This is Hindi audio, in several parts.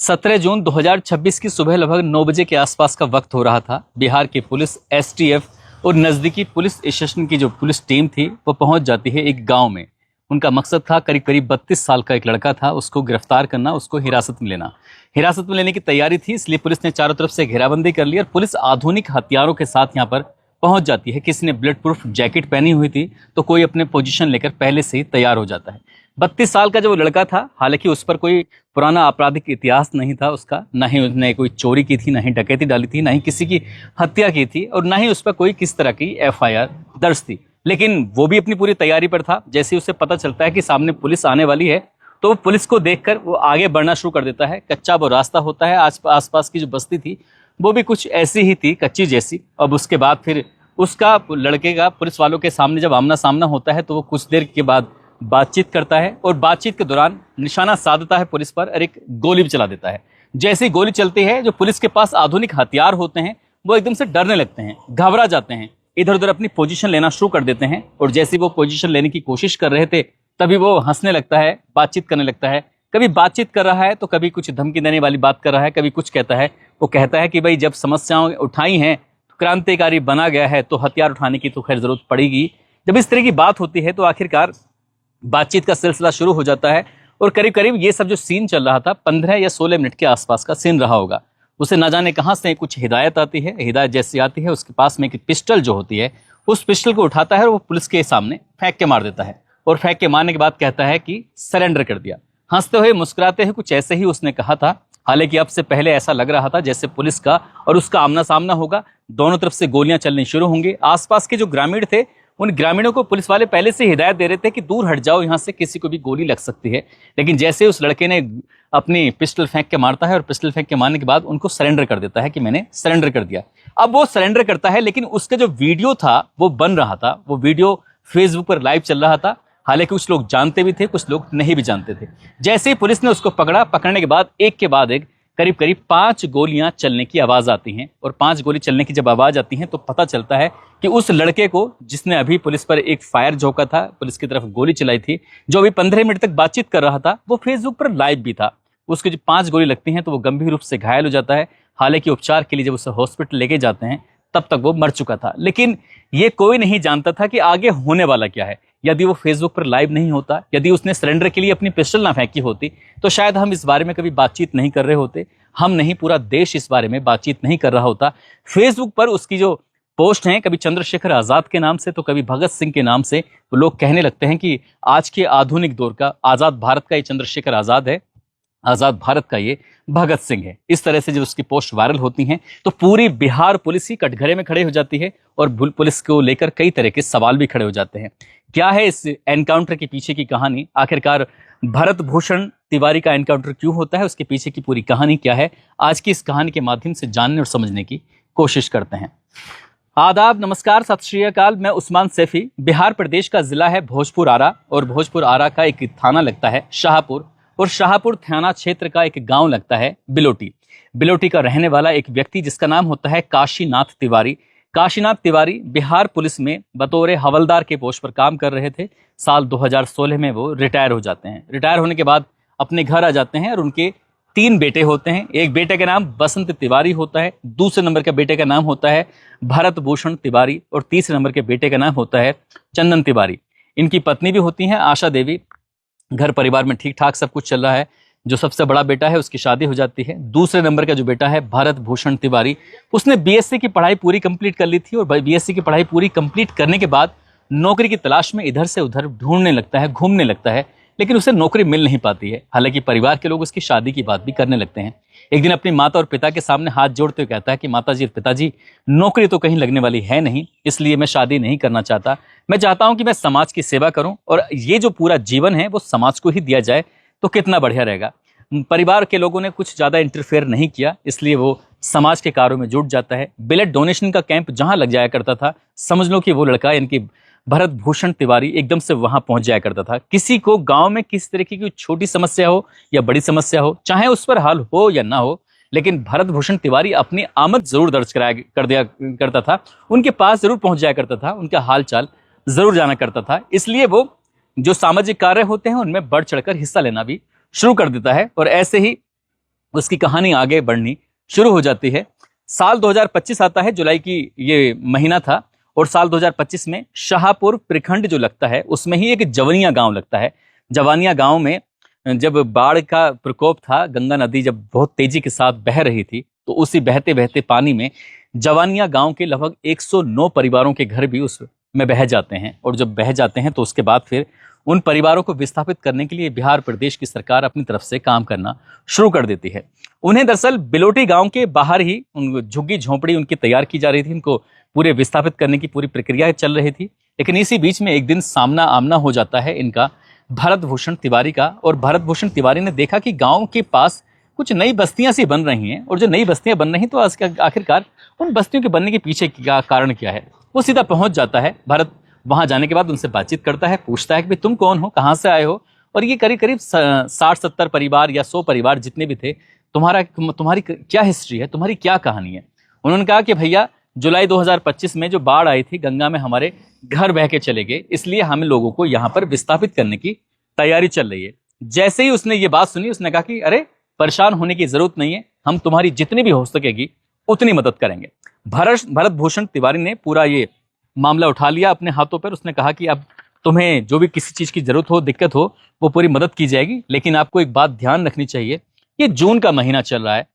17 जून 2026 की सुबह लगभग 9 बजे के आसपास का वक्त हो रहा था। बिहार की पुलिस एसटीएफ और नज़दीकी पुलिस स्टेशन की जो पुलिस टीम थी वो पहुंच जाती है एक गांव में। उनका मकसद था करीब करीब 32 साल का एक लड़का था, उसको गिरफ्तार करना, उसको हिरासत में लेना। हिरासत में लेने की तैयारी थी, इसलिए पुलिस ने चारों तरफ से घेराबंदी कर ली और पुलिस आधुनिक हथियारों के साथ यहाँ पर पहुंच जाती है। किसी ने बुलेट प्रूफ जैकेट पहनी हुई थी तो कोई अपने पोजीशन लेकर पहले से ही तैयार हो जाता है। 32 साल का जो लड़का था, हालांकि उस पर कोई पुराना आपराधिक इतिहास नहीं था उसका, ना ही उसने कोई चोरी की थी, ना ही डकैती डाली थी, ना ही किसी की हत्या की थी और ना ही उस पर कोई किस तरह की एफआईआर दर्ज थी। लेकिन वो भी अपनी पूरी तैयारी पर था। जैसे ही उसे पता चलता है कि सामने पुलिस आने वाली है तो वो पुलिस को देखकर वो आगे बढ़ना शुरू कर देता है। कच्चा वो रास्ता होता है, आसपास की जो बस्ती थी वो भी कुछ ऐसी ही थी, कच्ची जैसी। अब उसके बाद फिर उसका लड़के का पुलिस वालों के सामने जब आमना सामना होता है तो वो कुछ देर के बाद बातचीत करता है और बातचीत के दौरान निशाना साधता है पुलिस पर और एक गोली भी चला देता है। जैसे ही गोली चलती है, जो पुलिस के पास आधुनिक हथियार होते हैं वो एकदम से डरने लगते हैं, घबरा जाते हैं, इधर उधर अपनी पोजीशन लेना शुरू कर देते हैं। और जैसे वो पोजीशन लेने की कोशिश कर रहे थे तभी वो हंसने लगता है, बातचीत करने लगता है। कभी बातचीत कर रहा है तो कभी कुछ धमकी देने वाली बात कर रहा है, कभी कुछ कहता है। वो कहता है कि भाई जब समस्याएं उठाई हैं, क्रांतिकारी बना गया है तो हथियार उठाने की तो खैर जरूरत पड़ेगी। जब इस तरह की बात होती है तो आखिरकार बातचीत का सिलसिला शुरू हो जाता है और करीब करीब ये सब जो सीन चल रहा था 15 या 16 मिनट के आसपास का सीन रहा होगा। उसे ना जाने कहां से कुछ हिदायत आती है। हिदायत जैसी आती है, उसके पास में एक पिस्टल जो होती है उस पिस्टल को उठाता है और वो पुलिस के सामने फेंक के मार देता है। और फेंक के मारने के बाद कहता है कि सरेंडर कर दिया। हंसते हुए मुस्कुराते हुए कुछ ऐसे ही उसने कहा था। हालांकि अब से पहले ऐसा लग रहा था जैसे पुलिस का और उसका आमना सामना होगा, दोनों तरफ से गोलियां चलनी शुरू होंगी। आसपास के जो ग्रामीण थे उन ग्रामीणों को पुलिस वाले पहले से हिदायत दे रहे थे कि दूर हट जाओ, यहां से किसी को भी गोली लग सकती है। लेकिन जैसे उस लड़के ने अपनी पिस्टल फेंक के मारता है और पिस्टल फेंक के मारने के बाद उनको सरेंडर कर देता है कि मैंने सरेंडर कर दिया। अब वो सरेंडर करता है, लेकिन उसका जो वीडियो था वो बन रहा था, वो वीडियो फेसबुक पर लाइव चल रहा था। हालांकि कुछ लोग जानते भी थे, कुछ लोग नहीं भी जानते थे। जैसे ही पुलिस ने उसको पकड़ा, पकड़ने के बाद एक के बाद एक करीब करीब 5 गोलियां चलने की आवाज आती हैं। और 5 गोली चलने की जब आवाज आती है तो पता चलता है कि उस लड़के को जिसने अभी पुलिस पर एक फायर झोंका था, पुलिस की तरफ गोली चलाई थी, जो अभी 15 मिनट तक बातचीत कर रहा था, वो फेसबुक पर लाइव भी था। उसके जो 5 गोली लगती हैं तो वो गंभीर रूप से घायल हो जाता है। हालांकि उपचार के लिए जब उसे हॉस्पिटल लेके जाते हैं तब तक वो मर चुका था। लेकिन ये कोई नहीं जानता था कि आगे होने वाला क्या है। यदि वो फेसबुक पर लाइव नहीं होता, यदि उसने सरेंडर के लिए अपनी पिस्टल ना फेंकी होती तो शायद हम इस बारे में कभी बातचीत नहीं कर रहे होते। हम नहीं, पूरा देश इस बारे में बातचीत नहीं कर रहा होता। फेसबुक पर उसकी जो पोस्ट हैं, कभी चंद्रशेखर आजाद के नाम से तो कभी भगत सिंह के नाम से, वो लोग कहने लगते हैं कि आज के आधुनिक दौर का आजाद भारत का ये चंद्रशेखर आजाद है, आजाद भारत का ये भगत सिंह है। इस तरह से जब उसकी पोस्ट वायरल होती हैं तो पूरी बिहार पुलिस ही कटघरे में खड़े हो जाती है और पुलिस को लेकर कई तरह के सवाल भी खड़े हो जाते हैं। क्या है इस एनकाउंटर के पीछे की कहानी? आखिरकार भरत भूषण तिवारी का एनकाउंटर क्यों होता है, उसके पीछे की पूरी कहानी क्या है? आज की इस कहानी के माध्यम से जानने और समझने की कोशिश करते हैं। आदाब, नमस्कार, सत श्री अकाल। मैं उस्मान सैफी। बिहार प्रदेश का जिला है भोजपुर आरा और भोजपुर आरा का एक थाना लगता है शाहपुर और शाहपुर थाना क्षेत्र का एक गांव लगता है बिलोटी। बिलोटी का रहने वाला एक व्यक्ति जिसका नाम होता है काशीनाथ तिवारी। काशीनाथ तिवारी बिहार पुलिस में बतौर हवलदार के पोस्ट पर काम कर रहे थे। साल 2016 में वो रिटायर हो जाते हैं। रिटायर होने के बाद अपने घर आ जाते हैं और उनके 3 बेटे होते हैं। एक बेटे का नाम बसंत तिवारी होता है, दूसरे नंबर के बेटे का नाम होता है भरत भूषण तिवारी और तीसरे नंबर के बेटे का नाम होता है चंदन तिवारी। इनकी पत्नी भी होती हैं आशा देवी। घर परिवार में ठीक ठाक सब कुछ चल रहा है। जो सबसे बड़ा बेटा है उसकी शादी हो जाती है। दूसरे नंबर का जो बेटा है भरत भूषण तिवारी, उसने बीएससी की पढ़ाई पूरी कंप्लीट कर ली थी और बीएससी की पढ़ाई पूरी कंप्लीट करने के बाद नौकरी की तलाश में इधर से उधर ढूंढने लगता है, घूमने लगता है, लेकिन उसे नौकरी मिल नहीं पाती है। हालांकि परिवार के लोग उसकी शादी की बात भी करने लगते हैं। एक दिन अपनी माता और पिता के सामने हाथ जोड़ते हुए कहता है कि माताजी और पिताजी, नौकरी तो कहीं लगने वाली है नहीं, इसलिए मैं शादी नहीं करना चाहता। मैं चाहता हूं कि मैं समाज की सेवा करूं और ये जो पूरा जीवन है वो समाज को ही दिया जाए तो कितना बढ़िया रहेगा। परिवार के लोगों ने कुछ ज्यादा इंटरफेयर नहीं किया, इसलिए वो समाज के कार्यों में जुट जाता है। ब्लड डोनेशन का कैंप जहां लग जाया करता था, समझ लो कि वो लड़का इनकी भरत भूषण तिवारी एकदम से वहां पहुंच जाया करता था। किसी को गांव में किसी तरीके की छोटी समस्या हो या बड़ी समस्या हो, चाहे उस पर हल हो या ना हो, लेकिन भरत भूषण तिवारी अपनी आमद जरूर दर्ज कर दिया करता था। उनके पास जरूर पहुंच जाया करता था, उनका हाल चाल जरूर जाना करता था। इसलिए वो जो सामाजिक कार्य होते हैं उनमें बढ़ चढ़कर हिस्सा लेना भी शुरू कर देता है। और ऐसे ही उसकी कहानी आगे बढ़नी शुरू हो जाती है। साल 2025 आता है, जुलाई की ये महीना था, और साल 2025 में शाहपुर प्रखंड जो लगता है उसमें ही एक जवनिया गांव लगता है। जवानिया गांव में जब बाढ़ का प्रकोप था, गंगा नदी जब बहुत तेजी के साथ बह रही थी, तो उसी बहते बहते पानी में जवानिया गांव के लगभग 109 परिवारों के घर भी उसमें बह जाते हैं। और जब बह जाते हैं तो उसके बाद फिर उन परिवारों को विस्थापित करने के लिए बिहार प्रदेश की सरकार अपनी तरफ से काम करना शुरू कर देती है। उन्हें दरअसल बिलोटी गांव के बाहर ही उन झुग्गी झोंपड़ी उनकी तैयार की जा रही थी, उनको पूरे विस्थापित करने की पूरी प्रक्रिया चल रही थी। लेकिन इसी बीच में एक दिन सामना आमना हो जाता है इनका भरत भूषण तिवारी का। और भरत भूषण तिवारी ने देखा कि गांव के पास कुछ नई बस्तियां सी बन रही हैं, और जो नई बस्तियां बन रही तो आखिरकार उन बस्तियों के बनने के पीछे क्या कारण क्या है। वो सीधा पहुंच जाता है। भरत वहां जाने के बाद उनसे बातचीत करता है, पूछता है कि तुम कौन हो, कहाँ से आए हो। और ये करीब करीब 60-70 परिवार या 100 परिवार जितने भी थे, तुम्हारी क्या हिस्ट्री है, तुम्हारी क्या कहानी है। उन्होंने कहा कि भैया, जुलाई 2025 में जो बाढ़ आई थी, गंगा में हमारे घर बह के चले गए, इसलिए हम लोगों को यहाँ पर विस्थापित करने की तैयारी चल रही है। जैसे ही उसने ये बात सुनी, उसने कहा कि अरे परेशान होने की जरूरत नहीं है, हम तुम्हारी जितनी भी हो सकेगी उतनी मदद करेंगे। भरत भूषण तिवारी ने पूरा ये मामला उठा लिया अपने हाथों पर। उसने कहा कि अब तुम्हें जो भी किसी चीज की जरूरत हो, दिक्कत हो, वो पूरी मदद की जाएगी। लेकिन आपको एक बात ध्यान रखनी चाहिए, ये जून का महीना चल रहा है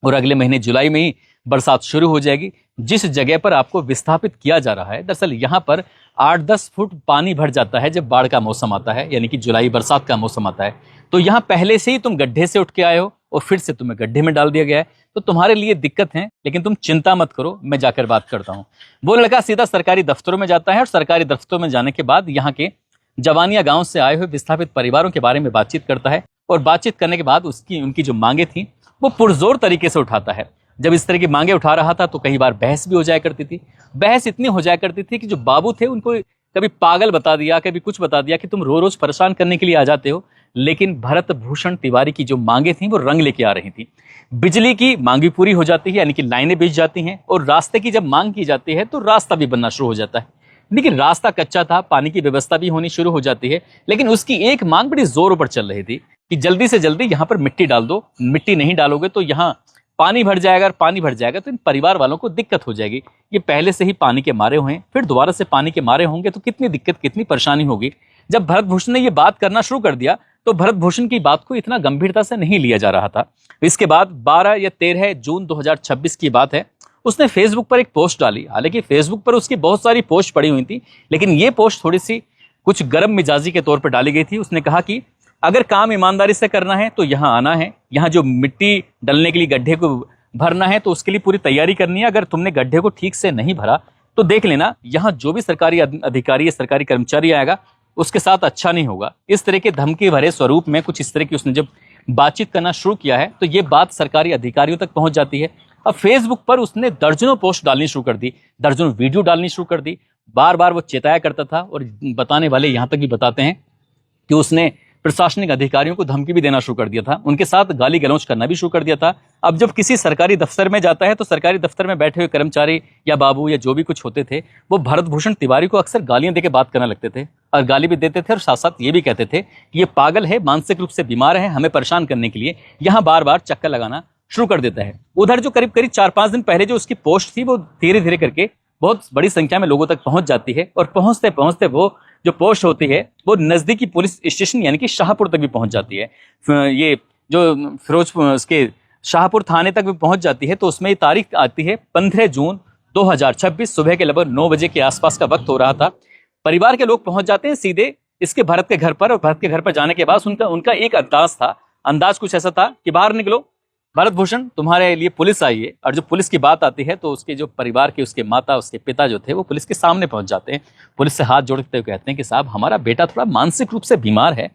और अगले महीने जुलाई में ही बरसात शुरू हो जाएगी। जिस जगह पर आपको विस्थापित किया जा रहा है, दरअसल यहाँ पर 8-10 फुट पानी भर जाता है जब बाढ़ का मौसम आता है, यानी कि जुलाई बरसात का मौसम आता है। तो यहाँ पहले से ही तुम गड्ढे से उठ के आए हो और फिर से तुम्हें गड्ढे में डाल दिया गया है, तो तुम्हारे लिए दिक्कत है। लेकिन तुम चिंता मत करो, मैं जाकर बात करता हूँ। वो लड़का सीधा सरकारी दफ्तरों में जाता है और सरकारी दफ्तरों में जाने के बाद यहाँ के जवानिया गांव से आए हुए विस्थापित परिवारों के बारे में बातचीत करता है। और बातचीत करने के बाद उनकी जो मांगे थी वो पुरजोर तरीके से उठाता है। जब इस तरह की मांगे उठा रहा था तो कई बार बहस भी हो जाया करती थी। बहस इतनी हो जाया करती थी कि जो बाबू थे उनको कभी पागल बता दिया, कभी कुछ बता दिया कि तुम रोज परेशान करने के लिए आ जाते हो। लेकिन भरत भूषण तिवारी की जो मांगे थी वो रंग लेके आ रही थी। बिजली की मांग भी पूरी हो जाती है, यानी कि लाइनें बिछ जाती हैं, और रास्ते की जब मांग की जाती है तो रास्ता भी बनना शुरू हो जाता है। लेकिन रास्ता कच्चा था, पानी की व्यवस्था भी होनी शुरू हो जाती है। लेकिन उसकी एक मांग बड़ी जोरों पर चल रही थी कि जल्दी से जल्दी यहाँ पर मिट्टी डाल दो, मिट्टी नहीं डालोगे तो यहाँ पानी भर जाएगा, और पानी भर जाएगा तो इन परिवार वालों को दिक्कत हो जाएगी। ये पहले से ही पानी के मारे हुए हैं, फिर दोबारा से पानी के मारे होंगे तो कितनी दिक्कत, कितनी परेशानी होगी। जब भरत भूषण ने ये बात करना शुरू कर दिया तो भरत भूषण की बात को इतना गंभीरता से नहीं लिया जा रहा था। इसके बाद 12 या 13 जून 2026 की बात है, उसने फेसबुक पर एक पोस्ट डाली। हालांकि फेसबुक पर उसकी बहुत सारी पोस्ट पड़ी हुई थी, लेकिन ये पोस्ट थोड़ी सी कुछ गर्म मिजाजी के तौर पर डाली गई थी। उसने कहा कि अगर काम ईमानदारी से करना है तो यहाँ आना है, यहाँ जो मिट्टी डलने के लिए गड्ढे को भरना है तो उसके लिए पूरी तैयारी करनी है। अगर तुमने गड्ढे को ठीक से नहीं भरा तो देख लेना, यहाँ जो भी सरकारी अधिकारी या सरकारी कर्मचारी आएगा उसके साथ अच्छा नहीं होगा। इस तरह के धमकी भरे स्वरूप में कुछ इस तरह की उसने जब बातचीत करना शुरू किया है तो ये बात सरकारी अधिकारियों तक पहुंच जाती है। अब फेसबुक पर उसने दर्जनों पोस्ट डालनी शुरू कर दी, दर्जनों वीडियो डालनी शुरू कर दी। बार बार वो चेताया करता था, और बताने वाले यहाँ तक भी बताते हैं कि उसने प्रशासनिक अधिकारियों को धमकी भी देना शुरू कर दिया था, उनके साथ गाली गलौज करना भी शुरू कर दिया था। अब जब किसी सरकारी दफ्तर में जाता है तो सरकारी दफ्तर में बैठे हुए कर्मचारी या बाबू या जो भी कुछ होते थे वो भरत भूषण तिवारी को अक्सर गालियां देके बात करने लगते थे, और गाली भी देते थे और साथ साथ ये भी कहते थे कि ये पागल है, मानसिक रूप से बीमार है, हमें परेशान करने के लिए यहाँ बार बार चक्कर लगाना शुरू कर देता है। उधर जो करीब करीब 4-5 दिन पहले जो उसकी पोस्ट थी वो धीरे धीरे करके बहुत बड़ी संख्या में लोगों तक पहुंच जाती है, और पहुंचते पहुंचते वो जो पोस्ट होती है वो नजदीकी पुलिस स्टेशन यानी कि शाहपुर तक भी पहुंच जाती है। ये जो फिरोजपुर उसके शाहपुर थाने तक भी पहुंच जाती है। तो उसमें ये तारीख आती है 15 जून 2026, सुबह के लगभग 9 बजे के आसपास का वक्त हो रहा था। परिवार के लोग पहुंच जाते हैं सीधे इसके भरत के घर पर, और भरत के घर पर जाने के बाद उनका एक अंदाज कुछ ऐसा था कि बाहर निकलो भरत भूषण, तुम्हारे लिए पुलिस आई है। और जो पुलिस की बात आती है तो उसके जो परिवार के उसके माता, उसके पिता जो थे वो पुलिस के सामने पहुंच जाते हैं। पुलिस से हाथ जोड़ते हुए कहते हैं कि साहब, हमारा बेटा थोड़ा मानसिक रूप से बीमार है,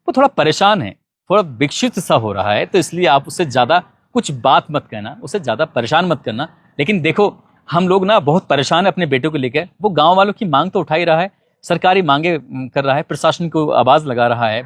वो थोड़ा परेशान है, थोड़ा विक्षिप्त सा हो रहा है, तो इसलिए आप उससे ज़्यादा कुछ बात मत कहना, उसे ज़्यादा परेशान मत करना। लेकिन देखो, हम लोग ना बहुत परेशान है अपने बेटे को लेकर। वो गाँव वालों की मांग तो उठा ही रहा है, सरकारी मांगे कर रहा है, प्रशासन को आवाज़ लगा रहा है,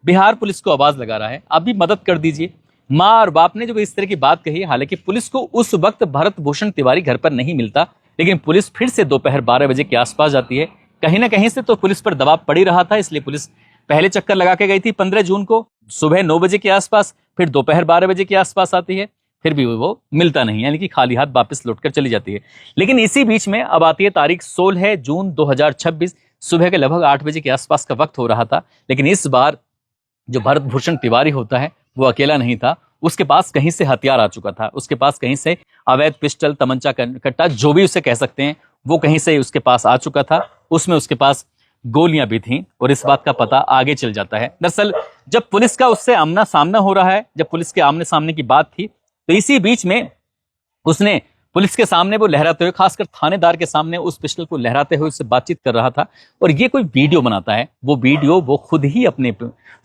बिहार पुलिस को आवाज़ लगा रहा है, आप भी मदद कर दीजिए। माँ और बाप ने जब इस तरह की बात कही, हालांकि पुलिस को उस वक्त भरत भूषण तिवारी घर पर नहीं मिलता, लेकिन पुलिस फिर से दोपहर 12 बजे के आसपास जाती है। कहीं ना कहीं से तो पुलिस पर दबाव पड़ ही रहा था, इसलिए पुलिस पहले चक्कर लगा के गई थी 15 जून को, सुबह 9 बजे के आसपास, फिर दोपहर 12 बजे के आसपास आती है, फिर भी वो मिलता नहीं, यानी कि खाली हाथ वापस लौटकर चली जाती है। लेकिन इसी बीच में अब आती है तारीख 16 जून 2026, सुबह के लगभग 8 बजे के आसपास का वक्त हो रहा था। लेकिन इस बार जो भरत भूषण तिवारी होता है वो अकेला नहीं था, उसके पास कहीं से हथियार आ चुका था, उसके पास कहीं से अवैध पिस्टल, तमंचा, कट्टा, जो भी उसे कह सकते हैं, वो कहीं से उसके पास आ चुका था। उसमें उसके पास गोलियां भी थीं और इस बात का पता आगे चल जाता है। दरअसल जब पुलिस का उससे आमना सामना हो रहा है, जब पुलिस के आमने सामने की बात थी, तो इसी बीच में उसने पुलिस के सामने वो लहराते हुए, खासकर थानेदार के सामने उस पिस्टल को लहराते हुए उससे बातचीत कर रहा था। और ये कोई वीडियो बनाता है, वो वीडियो वो खुद ही अपने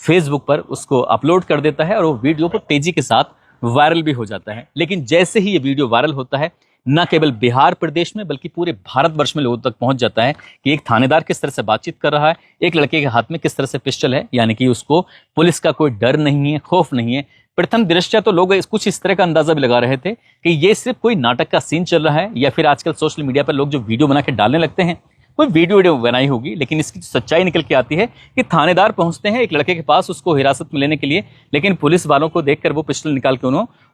फेसबुक पर उसको अपलोड कर देता है और वो वीडियो को तेजी के साथ वायरल भी हो जाता है। लेकिन जैसे ही ये वीडियो वायरल होता है, न केवल बिहार प्रदेश में बल्कि पूरे भारतवर्ष में लोगों तक पहुंच जाता है कि एक थानेदार किस तरह से बातचीत कर रहा है, एक लड़के के हाथ में किस तरह से पिस्टल है, यानी कि उसको पुलिस का कोई डर नहीं है, खौफ नहीं है। प्रथम दृष्टया तो लोग कुछ इस तरह का अंदाजा भी लगा रहे थे कि ये सिर्फ कोई नाटक का सीन चल रहा है, या फिर आजकल सोशल मीडिया पर लोग जो वीडियो बना के डालने लगते हैं, कोई वीडियो बनाई होगी। लेकिन इसकी सच्चाई निकल के आती है कि थानेदार पहुंचते हैं एक लड़के के पास उसको हिरासत में लेने के लिए, लेकिन पुलिस वालों को देखकर वो पिस्टल निकाल के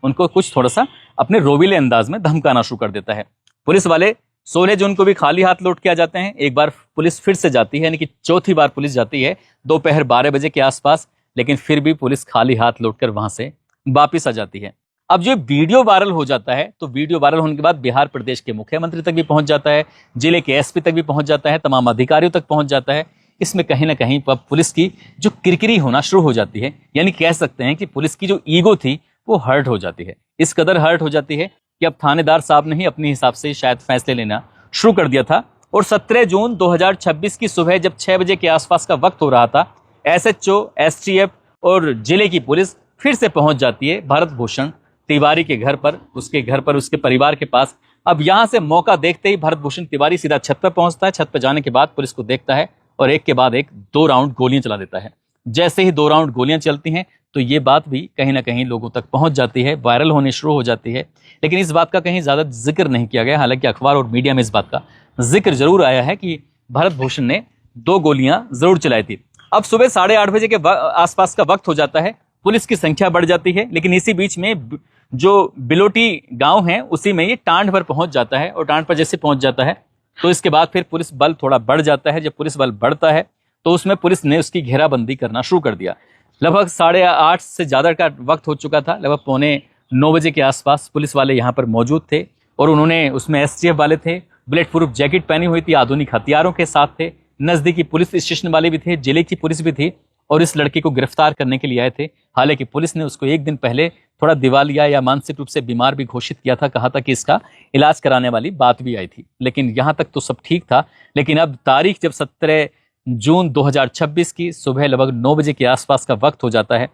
उनको कुछ थोड़ा सा अपने रोबीले अंदाज में धमकाना शुरू कर देता है। पुलिस वाले 16 जून को भी खाली हाथ लौट के आ जाते हैं। एक बार पुलिस फिर से जाती है, यानी कि चौथी बार पुलिस जाती है दोपहर 12 बजे के आसपास, लेकिन फिर भी पुलिस खाली हाथ लौटकर वहां से वापिस आ जाती है। अब जो वीडियो वायरल हो जाता है, तो वीडियो वायरल होने के बाद बिहार प्रदेश के मुख्यमंत्री तक भी पहुंच जाता है, जिले के एसपी तक भी पहुंच जाता है, तमाम अधिकारियों तक पहुंच जाता है। इसमें कहीं ना कहीं पुलिस की जो किरकिरी होना शुरू हो जाती है, यानी कह सकते हैं कि पुलिस की जो ईगो थी वो हर्ट हो जाती है। इस कदर हर्ट हो जाती है कि अब थानेदार साहब ने ही अपने हिसाब से शायद फैसले लेना शुरू कर दिया था। और 17 जून 2026 की सुबह जब 6 बजे के आसपास का वक्त हो रहा था, एसएचओ, एसटीएफ और जिले की पुलिस फिर से पहुंच जाती है भरत भूषण तिवारी के घर पर, उसके घर पर, उसके परिवार के पास। अब यहां से मौका देखते ही भरत भूषण तिवारी सीधा छत पर पहुंचता है। छत पर जाने के बाद पुलिस को देखता है और एक के बाद एक 2 राउंड गोलियां चला देता है। जैसे ही 2 राउंड गोलियां चलती हैं तो ये बात भी कहीं ना कहीं लोगों तक पहुंच जाती है, वायरल होने शुरू हो जाती है। लेकिन इस बात का कहीं ज्यादा जिक्र नहीं किया गया, हालांकि अखबार और मीडिया में इस बात का जिक्र जरूर आया है कि भरत भूषण ने 2 गोलियां जरूर चलाई थी। अब सुबह 8:30 बजे के आसपास का वक्त हो जाता है, पुलिस की संख्या बढ़ जाती है। लेकिन इसी बीच में जो बिलोटी गांव है उसी में ये टांड पर पहुंच जाता है, और टांड पर जैसे पहुंच जाता है तो इसके बाद फिर पुलिस बल थोड़ा बढ़ जाता है। जब पुलिस बल बढ़ता है तो उसमें पुलिस ने उसकी घेराबंदी करना शुरू कर दिया। लगभग 8:30 से ज्यादा का वक्त हो चुका था, लगभग 8:45 बजे के आसपास पुलिस वाले यहाँ पर मौजूद थे और उन्होंने, उसमें एसटीएफ वाले थे, बुलेट प्रूफ जैकेट पहनी हुई थी, आधुनिक हथियारों के साथ थे, नजदीकी पुलिस स्टेशन वाले भी थे, जिले की पुलिस भी थी और इस लड़के को गिरफ्तार करने के लिए आए थे। हालांकि पुलिस ने उसको एक दिन पहले थोड़ा दिवालिया या मानसिक रूप से बीमार भी घोषित किया था, कहा था कि इसका इलाज कराने वाली बात भी आई थी। लेकिन यहां तक तो सब ठीक था। लेकिन अब तारीख जब 17 जून 2026 की सुबह लगभग 9 बजे के आसपास का वक्त हो जाता है,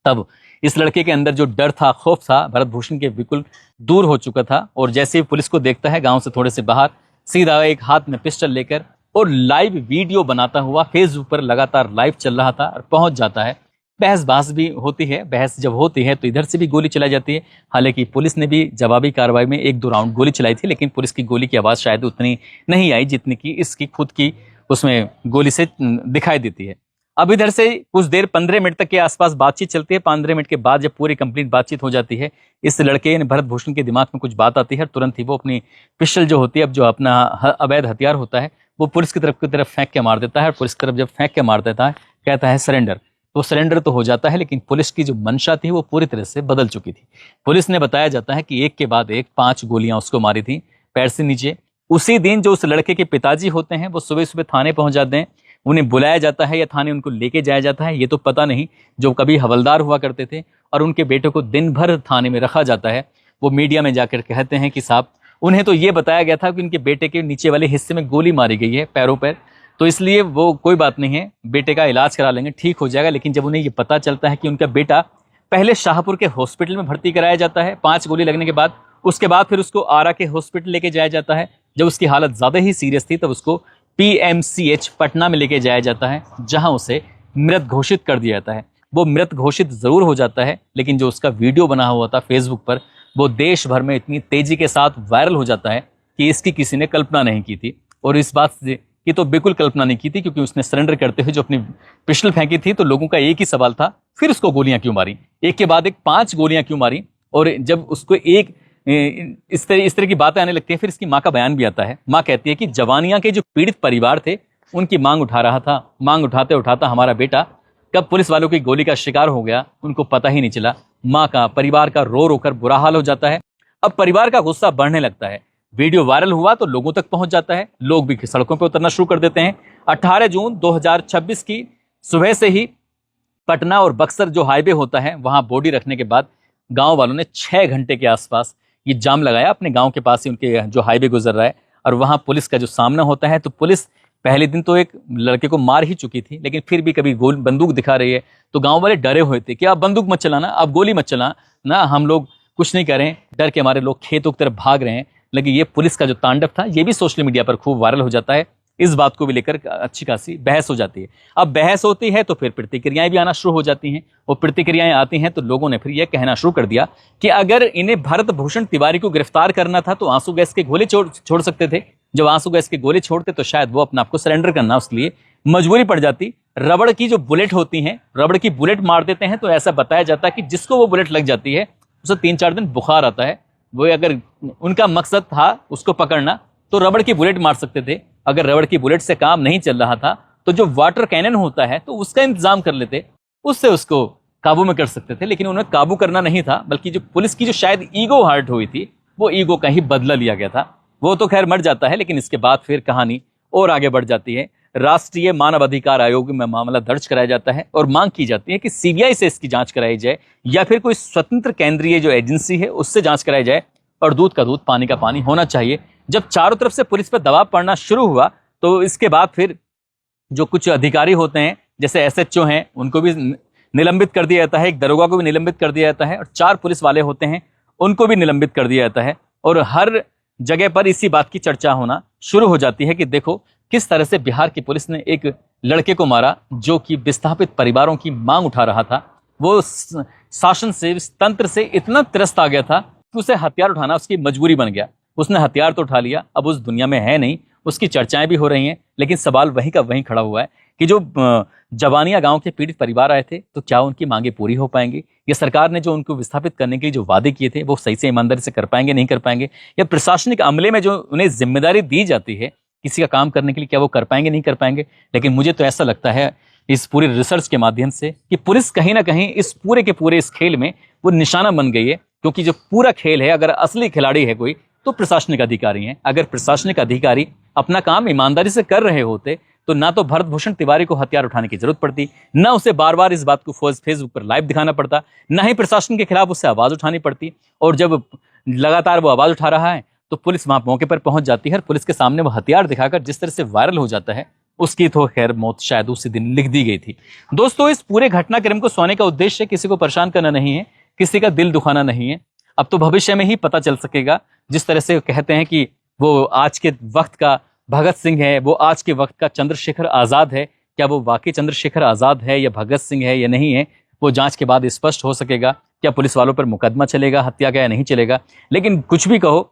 तब इस लड़के के अंदर जो डर था, खौफ था, भरत भूषण के बिल्कुल दूर हो चुका था। और जैसे ही पुलिस को देखता है गांव से थोड़े से बाहर, सीधा एक हाथ में पिस्टल लेकर और लाइव वीडियो बनाता हुआ फेसबुक पर लगातार लाइव चल रहा था और पहुंच जाता है। बहस भी होती है, बहस जब होती है तो इधर से भी गोली चलाई जाती है। हालांकि पुलिस ने भी जवाबी कार्रवाई में 1-2 राउंड गोली चलाई थी, लेकिन पुलिस की गोली की आवाज शायद उतनी नहीं आई जितनी की इसकी खुद की उसमें गोली से दिखाई देती है। अब इधर से कुछ देर 15 मिनट तक के आसपास बातचीत चलती है। 15 मिनट के बाद जब पूरी कंप्लीट बातचीत हो जाती है, इस लड़के ने, भरत भूषण के दिमाग में कुछ बात आती है, तुरंत ही वो अपनी पिस्टल जो होती है, अब जो अपना अवैध हथियार होता है, वो पुलिस की तरफ फेंक के मार देता है। और पुलिस की तरफ जब फेंक के मार देता है, कहता है सरेंडर। तो सरेंडर तो हो जाता है, लेकिन पुलिस की जो मंशा थी वो पूरी तरह से बदल चुकी थी। पुलिस ने बताया जाता है कि एक के बाद एक 5 गोलियां उसको मारी थी पैर से नीचे। उसी दिन जो उस लड़के के पिताजी होते हैं वो सुबह सुबह थाने पहुंच जाते हैं। उन्हें बुलाया जाता है या थाने उनको लेके जाया जाता है, ये तो पता नहीं। जो कभी हवलदार हुआ करते थे और उनके बेटे को दिन भर थाने में रखा जाता है, वो मीडिया में जाकर कहते हैं कि साहब, उन्हें तो ये बताया गया था कि उनके बेटे के नीचे वाले हिस्से में गोली मारी गई है, पैरों पर, तो इसलिए वो कोई बात नहीं है, बेटे का इलाज करा लेंगे, ठीक हो जाएगा। लेकिन जब उन्हें ये पता चलता है कि उनका बेटा पहले शाहपुर के हॉस्पिटल में भर्ती कराया जाता है 5 गोली लगने के बाद, उसके बाद फिर उसको आरा के हॉस्पिटल लेके जाया जाता है। जब उसकी हालत ज्यादा ही सीरियस थी तब उसको पीएमसीएच पटना में लेके जाया जाता है, जहां उसे मृत घोषित कर दिया जाता है। वो मृत घोषित जरूर हो जाता है, लेकिन जो उसका वीडियो बना हुआ था फेसबुक पर, वो देश भर में इतनी तेजी के साथ वायरल हो जाता है कि इसकी किसी ने कल्पना नहीं की थी। और इस बात से ये तो बिल्कुल कल्पना नहीं की थी, क्योंकि उसने सरेंडर करते हुए जो अपनी पिस्टल फेंकी थी तो लोगों का एक ही सवाल था, फिर उसको गोलियां क्यों मारी, एक के बाद एक 5 गोलियां क्यों मारी। और जब उसको इस तरह की बातें आने लगती है, फिर इसकी माँ का बयान भी आता है। माँ कहती है कि जवानिया के जो पीड़ित परिवार थे उनकी मांग उठा रहा था, मांग उठाते उठाता हमारा बेटा कब पुलिस वालों की गोली का शिकार हो गया उनको पता ही नहीं चला। माँ का, परिवार का रो रो कर बुरा हाल हो जाता है। अब परिवार का गुस्सा बढ़ने लगता है। वीडियो वायरल हुआ तो लोगों तक पहुंच जाता है, लोग भी सड़कों पर उतरना शुरू कर देते हैं। 18 जून 2026 की सुबह से ही पटना और बक्सर जो हाईवे होता है वहां बॉडी रखने के बाद गांव वालों ने 6 घंटे के आसपास ये जाम लगाया। अपने गांव के पास ही उनके जो हाईवे गुजर रहा है और वहां पुलिस का जो सामना होता है, तो पुलिस पहले दिन तो एक लड़के को मार ही चुकी थी, लेकिन फिर भी कभी बंदूक दिखा रही है तो गांव वाले डरे हुए थे कि आप बंदूक मत चलाना, आप गोली मत चलाना, हम लोग कुछ नहीं करें। डर के हमारे लोग खेतों की तरफ भाग रहे हैं। लेकिन ये पुलिस का जो तांडव था ये भी सोशल मीडिया पर खूब वायरल हो जाता है। इस बात को भी लेकर अच्छी खासी बहस हो जाती है। अब बहस होती है तो फिर प्रतिक्रियाएं भी आना शुरू हो जाती हैं। वो प्रतिक्रियाएं आती हैं तो लोगों ने फिर यह कहना शुरू कर दिया कि अगर इन्हें भरत भूषण तिवारी को गिरफ्तार करना था तो आंसू गैस के गोले छोड़ सकते थे। जब आंसू गैस के गोले छोड़ते तो शायद वो अपने आप को सरेंडर करना उसके लिए मजबूरी पड़ जाती। रबड़ की जो बुलेट होती हैं, रबड़ की बुलेट मार देते हैं तो ऐसा बताया जाता है कि जिसको वो बुलेट लग जाती है उसे 3-4 दिन बुखार आता है। वो अगर उनका मकसद था उसको पकड़ना तो रबड़ की बुलेट मार सकते थे। अगर रबड़ की बुलेट से काम नहीं चल रहा था तो जो वाटर कैनन होता है तो उसका इंतजाम कर लेते, उससे उसको काबू में कर सकते थे। लेकिन उन्हें काबू करना नहीं था, बल्कि जो पुलिस की जो शायद ईगो हर्ट हुई थी वो ईगो का ही बदला लिया गया था। वो तो खैर मर जाता है, लेकिन इसके बाद फिर कहानी और आगे बढ़ जाती है। राष्ट्रीय मानवाधिकार आयोग में मामला दर्ज कराया जाता है और मांग की जाती है कि सीबीआई से इसकी जांच कराई जाए या फिर कोई स्वतंत्र केंद्रीय जो एजेंसी है उससे जांच कराई जाए। और दूध का दूध, पानी का पानी होना चाहिए। जब चारों तरफ से पुलिस पर दबाव पड़ना शुरू हुआ तो इसके बाद फिर जो कुछ अधिकारी होते हैं जैसे एसएचओ हैं उनको भी निलंबित कर दिया जाता है, एक दरोगा को भी निलंबित कर दिया जाता है और 4 पुलिस वाले होते हैं उनको भी निलंबित कर दिया जाता है। और हर जगह पर इसी बात की चर्चा होना शुरू हो जाती है कि देखो किस तरह से बिहार की पुलिस ने एक लड़के को मारा जो कि विस्थापित परिवारों की मांग उठा रहा था। वो शासन से, तंत्र से इतना त्रस्त आ गया था कि उसे हथियार उठाना उसकी मजबूरी बन गया। उसने हथियार तो उठा लिया, अब उस दुनिया में है नहीं, उसकी चर्चाएं भी हो रही हैं, लेकिन सवाल वहीं का वहीं खड़ा हुआ है कि जो जवानिया गांव के पीड़ित परिवार आए थे तो क्या उनकी मांगे पूरी हो पाएंगी? या सरकार ने जो उनको विस्थापित करने के लिए जो वादे किए थे वो सही से ईमानदारी से कर पाएंगे, नहीं कर पाएंगे? या प्रशासनिक अमले में जो उन्हें जिम्मेदारी दी जाती है किसी का काम करने के लिए, क्या वो कर पाएंगे, नहीं कर पाएंगे? लेकिन मुझे तो ऐसा लगता है इस पूरी रिसर्च के माध्यम से कि पुलिस कहीं ना कहीं इस पूरे के पूरे इस खेल में वो निशाना बन गई है। क्योंकि जो पूरा खेल है, अगर असली खिलाड़ी है कोई तो प्रशासनिक अधिकारी हैं। अगर प्रशासनिक अधिकारी अपना काम ईमानदारी से कर रहे होते तो ना तो भरत भूषण तिवारी को हथियार उठाने की जरूरत पड़ती, ना उसे बार बार इस बात को फेसबुक पर लाइव दिखाना पड़ता, ना ही प्रशासन के खिलाफ उससे आवाज उठानी पड़ती। और जब लगातार वो आवाज उठा रहा है तो पुलिस वहां मौके पर पहुंच जाती है और पुलिस के सामने वो हथियार दिखाकर जिस तरह से वायरल हो जाता है, उसकी तो खैर मौत शायद उसी दिन लिख दी गई थी। दोस्तों, इस पूरे घटनाक्रम को सोने का उद्देश्य किसी को परेशान करना नहीं है, किसी का दिल दुखाना नहीं है। अब तो भविष्य में ही पता चल सकेगा। जिस तरह से कहते हैं कि वो आज के वक्त का भगत सिंह है, वो आज के वक्त का चंद्रशेखर आजाद है, क्या वो वाकई चंद्रशेखर आजाद है या भगत सिंह है या नहीं है, वो जांच के बाद स्पष्ट हो सकेगा। क्या पुलिस वालों पर मुकदमा चलेगा हत्या का या नहीं चलेगा? लेकिन कुछ भी कहो,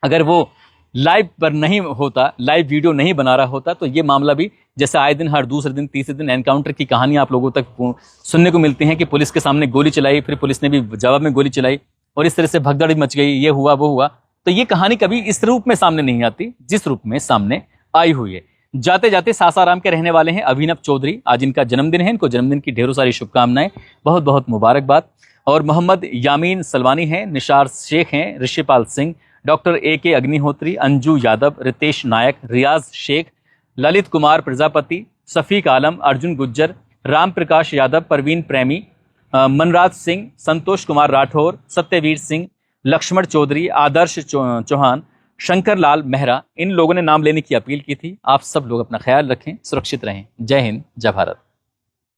अगर वो लाइव पर नहीं होता, लाइव वीडियो नहीं बना रहा होता, तो ये मामला भी जैसे आए दिन हर दूसरे दिन तीसरे दिन एनकाउंटर की कहानी आप लोगों तक सुनने को मिलती है कि पुलिस के सामने गोली चलाई, फिर पुलिस ने भी जवाब में गोली चलाई और इस तरह से भगदड़ मच गई, ये हुआ वो हुआ। तो ये कहानी कभी इस रूप में सामने नहीं आती जिस रूप में सामने आई हुई है। जाते जाते सासाराम के रहने वाले हैं अभिनव चौधरी, आज इनका जन्मदिन है। इनको जन्मदिन की ढेरों सारी शुभकामनाएं, बहुत बहुत मुबारकबाद। और मोहम्मद यामीन सलवानी हैं, निशार शेख हैं, ऋषिपाल सिंह, डॉक्टर AK अग्निहोत्री, अंजू यादव, रितेश नायक, रियाज शेख, ललित कुमार प्रजापति, सफीक आलम, अर्जुन गुज्जर, राम प्रकाश यादव, परवीन प्रेमी, मनराज सिंह, संतोष कुमार राठौर, सत्यवीर सिंह, लक्ष्मण चौधरी, आदर्श चौहान, शंकर लाल मेहरा, इन लोगों ने नाम लेने की अपील की थी। आप सब लोग अपना ख्याल रखें, सुरक्षित रहें। जय हिंद, जय भारत।